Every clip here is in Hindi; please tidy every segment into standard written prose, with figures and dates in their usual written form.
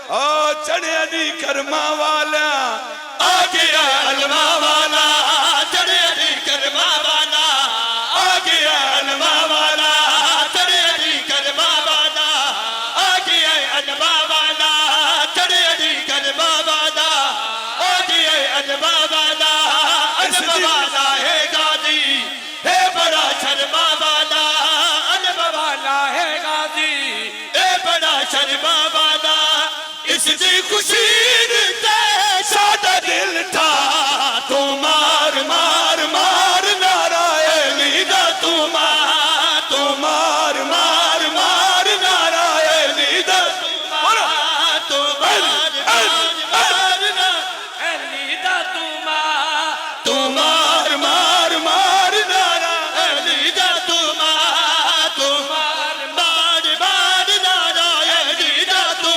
ओ चढ़े दी कर्मा वाला आ गया अलमा वाला, चढ़े दी कर्मा वाला, आ गया अलमा वाला, चढ़े दी कर्मा वाला, आ गया अलमा वाला, चढ़े दी कर्मा वाला, आ गया अलमा वाला, अलमा वाला है गाजी है बड़ा शर्मा वाला, अलमा वाला है गाजी है बड़ा शर्मा वाला। इसकी खुशी सादा दिल था तू मार मार मार नारायणी दा तू मार मार मार नारायणी दा तू मार मार नारायणी दा तू मार मार मार नारायणी दा तू मार मार मार नारायणी दा तू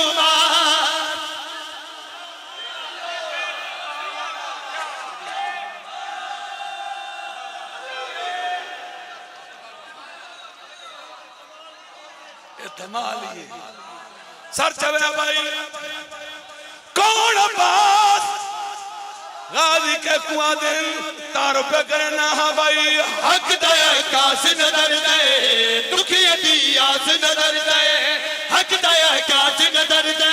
धमालिए सर चवे भाई कौन अब्बास गाजी के कुआं दिन तारो पे करना है भाई हक दे काश नजर दे दुखी दी आस नजर दे हक दे काश नजर दे